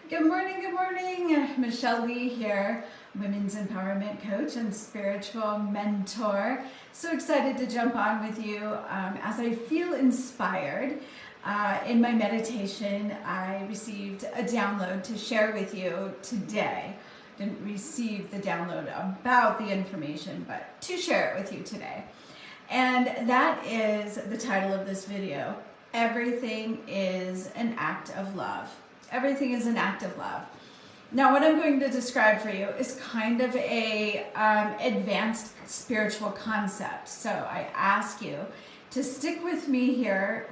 Good morning. Michelle Lee here, women's empowerment coach and spiritual mentor. So excited to jump on with you as I feel inspired. In my meditation, I received a download to share with you today. Didn't receive the download about the information, but to share it with you today. And that is the title of this video. Everything is an act of love. Everything is an act of love. Now, what I'm going to describe for you is kind of a advanced spiritual concept. So I ask you to stick with me here,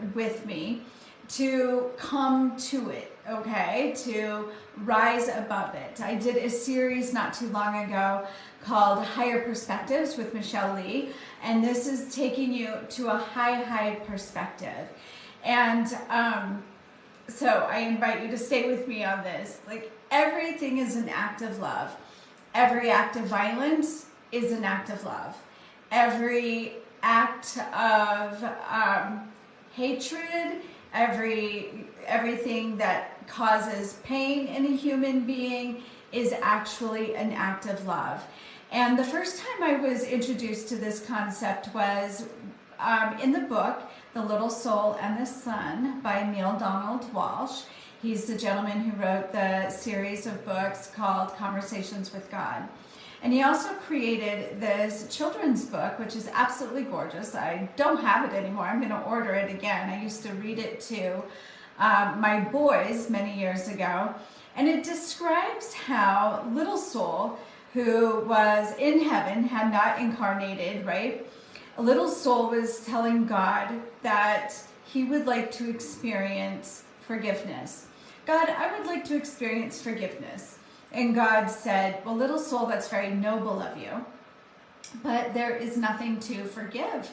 to come to it, okay? To rise above it. I did a series not too long ago called Higher Perspectives with Michelle Lee, and this is taking you to a high perspective. And so I invite you to stay with me on this. Like, everything is an act of love. Every act of violence is an act of love. Every act of hatred, everything that causes pain in a human being is actually an act of love. And the first time I was introduced to this concept was in the book, The Little Soul and the Sun by Neil Donald Walsh. He's the gentleman who wrote the series of books called Conversations with God. And he also created this children's book, which is absolutely gorgeous. I don't have it anymore. I'm going to order it again. I used to read it to my boys many years ago. And it describes how little soul, who was in heaven, had not incarnated, right? A little soul was telling God that he would like to experience forgiveness. God, I would like to experience forgiveness. And God said, well, little soul, that's very noble of you, but there is nothing to forgive.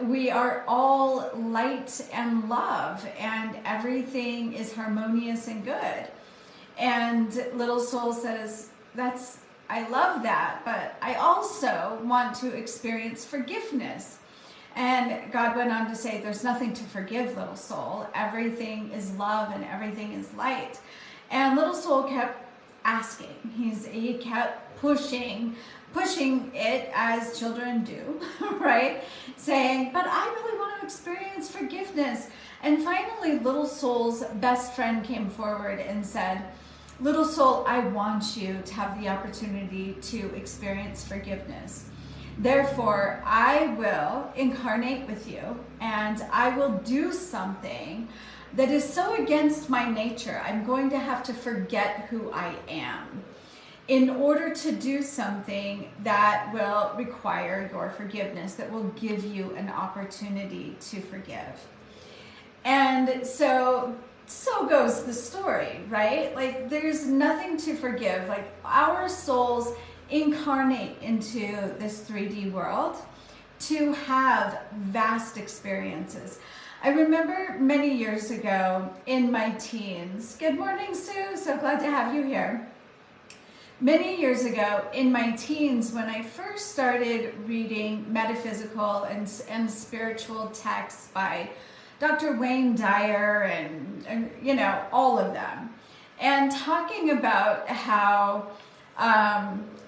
We are all light and love, and everything is harmonious and good. And little soul says, I love that, but I also want to experience forgiveness. And God went on to say, there's nothing to forgive, little soul. Everything is love and everything is light. And little soul kept asking. He kept pushing it as children do, right? Saying, but I really want to experience forgiveness. And finally, little soul's best friend came forward and said, little soul, I want you to have the opportunity to experience forgiveness. Therefore, I will incarnate with you, and I will do something that is so against my nature. I'm going to have to forget who I am in order to do something that will require your forgiveness, that will give you an opportunity to forgive. And so goes the story, right? Like, there's nothing to forgive. Like, our souls incarnate into this 3D world to have vast experiences. I remember many years ago in my teens, good morning, Sue, so glad to have you here. Many years ago in my teens, when I first started reading metaphysical and spiritual texts by Dr. Wayne Dyer and you know, all of them, and talking about how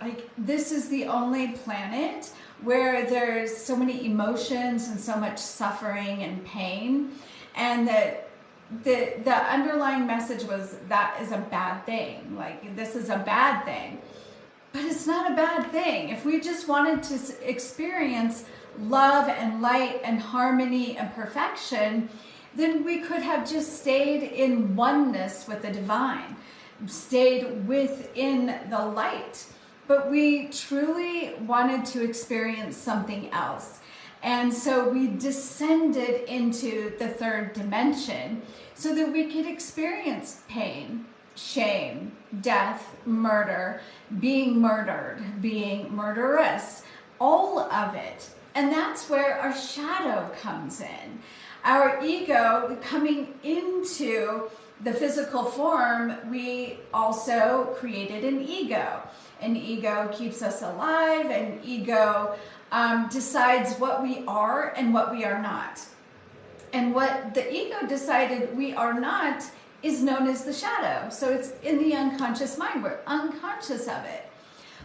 like, this is the only planet where there's so many emotions and so much suffering and pain, and that the underlying message was that is a bad thing. Like, this is a bad thing. But it's not a bad thing. If we just wanted to experience love and light and harmony and perfection, then we could have just stayed in oneness with the divine, stayed within the light. But we truly wanted to experience something else. And so we descended into the third dimension so that we could experience pain, shame, death, murder, being murdered, being murderous, all of it. And that's where our shadow comes in. Our ego coming into the physical form, we also created an ego. An ego keeps us alive, an ego decides what we are and what we are not. And what the ego decided we are not is known as the shadow. So it's in the unconscious mind. We're unconscious of it.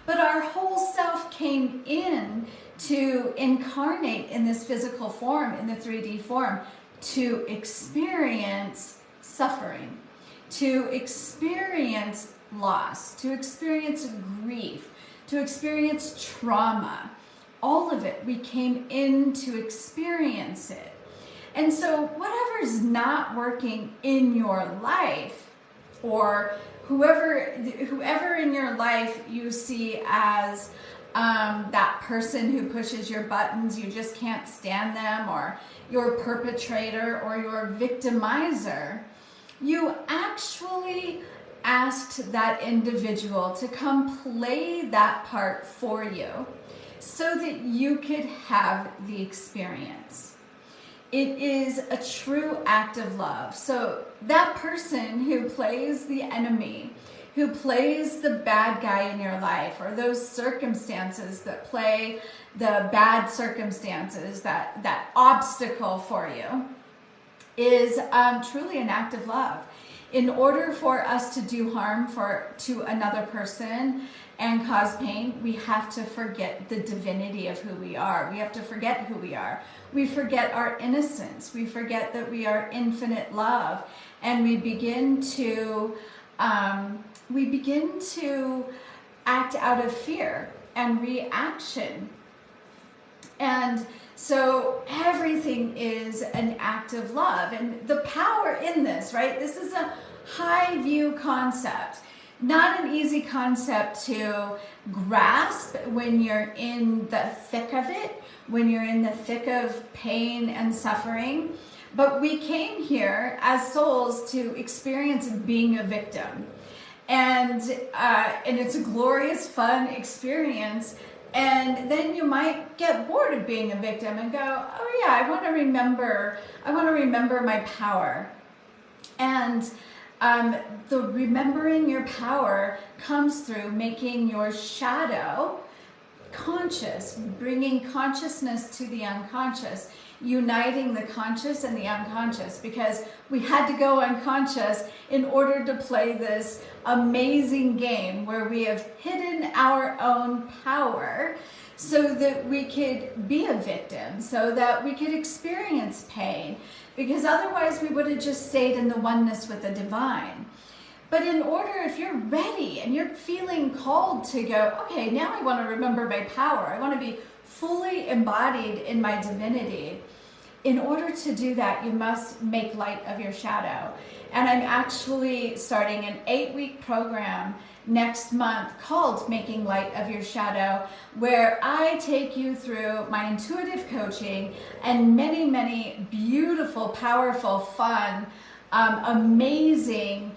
But our whole self came in to incarnate in this physical form, in the 3D form, to experience suffering, to experience loss, to experience grief, to experience trauma. All of it, we came in to experience it. And so whatever's not working in your life, or whoever in your life you see as that person who pushes your buttons, you just can't stand them, or your perpetrator or your victimizer, you actually asked that individual to come play that part for you so that you could have the experience. It is a true act of love. So that person who plays the enemy, who plays the bad guy in your life, or those circumstances that play the bad circumstances, that obstacle for you, is truly an act of love. In order for us to do harm to another person and cause pain, we have to forget the divinity of who we are. We have to forget who we are. We forget our innocence. We forget that we are infinite love, and we begin to act out of fear and reaction. And so everything is an act of love. And the power in this, right? This is a high view concept. Not an easy concept to grasp when you're in the thick of it, when you're in the thick of pain and suffering. But we came here as souls to experience being a victim. And it's a glorious, fun experience. And then you might get bored of being a victim and go, oh yeah, I want to remember my power. And the remembering your power comes through making your shadow conscious, bringing consciousness to the unconscious, uniting the conscious and the unconscious, because we had to go unconscious in order to play this amazing game where we have hidden our own power so that we could be a victim, so that we could experience pain, because otherwise we would have just stayed in the oneness with the divine. But in order, if you're ready and you're feeling called to go, okay, now I want to remember my power, I want to be fully embodied in my divinity, in order to do that, you must make light of your shadow. And I'm actually starting an 8-week program next month called Making Light of Your Shadow, where I take you through my intuitive coaching and many, many beautiful, powerful, fun, amazing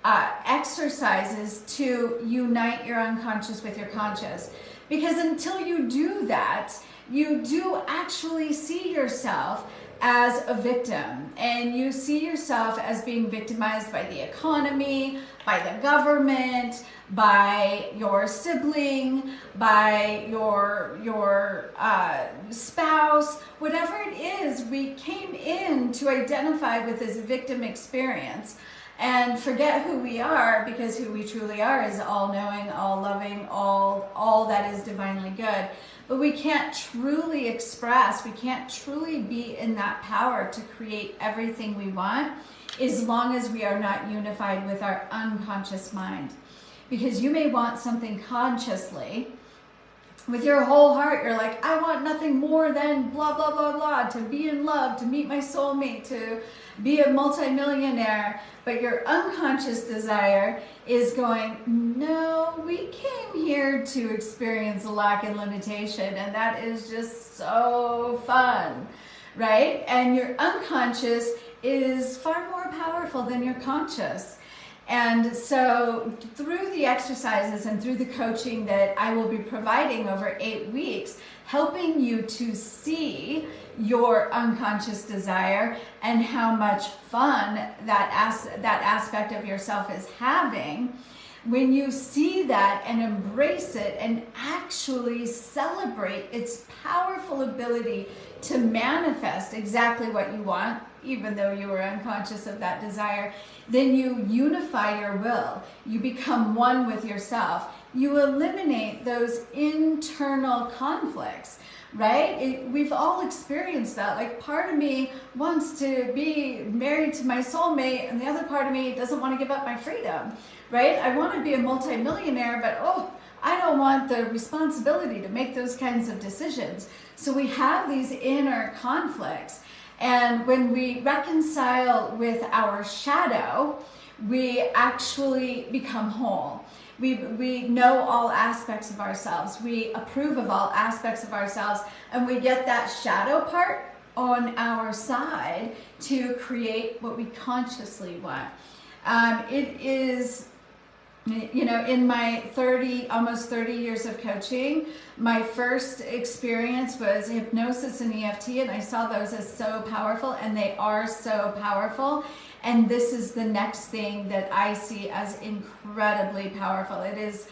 exercises to unite your unconscious with your conscious. Because until you do that, you do actually see yourself as a victim, and you see yourself as being victimized by the economy, by the government, by your sibling, by your spouse, whatever it is. We came in to identify with this victim experience and forget who we are, because who we truly are is all-knowing, all-loving, all that is divinely good. But we can't truly express, we can't truly be in that power to create everything we want as long as we are not unified with our unconscious mind. Because you may want something consciously, with your whole heart, you're like, I want nothing more than blah, blah, blah, blah, to be in love, to meet my soulmate, to be a multimillionaire. But your unconscious desire is going, no, we came here to experience lack and limitation, and that is just so fun, right? And your unconscious is far more powerful than your conscious. And so through the exercises and through the coaching that I will be providing over 8 weeks, helping you to see your unconscious desire and how much fun that aspect of yourself is having, when you see that and embrace it and actually celebrate its powerful ability to manifest exactly what you want, even though you were unconscious of that desire, then you unify your will. You become one with yourself. You eliminate those internal conflicts, right? We've all experienced that. Like, part of me wants to be married to my soulmate, and the other part of me doesn't want to give up my freedom, right? I want to be a multimillionaire, but I don't want the responsibility to make those kinds of decisions. So we have these inner conflicts. And when we reconcile with our shadow, we actually become whole. We know all aspects of ourselves. We approve of all aspects of ourselves, and we get that shadow part on our side to create what we consciously want. It is, in my almost 30 years of coaching, my first experience was hypnosis and EFT, and I saw those as so powerful, and they are so powerful. And this is the next thing that I see as incredibly powerful. It has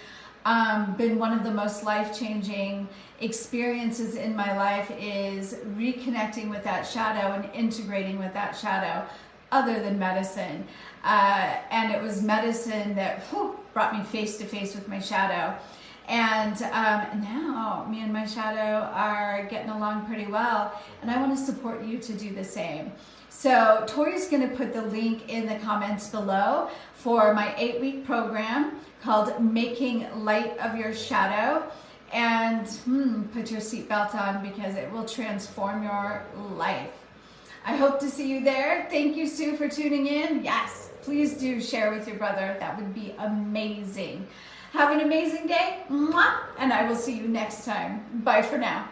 been one of the most life-changing experiences in my life, is reconnecting with that shadow and integrating with that shadow, other than medicine. And it was medicine that brought me face to face with my shadow. And now me and my shadow are getting along pretty well, and I want to support you to do the same. So Tori's going to put the link in the comments below for my 8-week program called Making Light of Your Shadow. And put your seatbelt on, because it will transform your life. I hope to see you there. Thank you, Sue, for tuning in. Yes, please do share with your brother. That would be amazing. Have an amazing day. Mwah! And I will see you next time. Bye for now.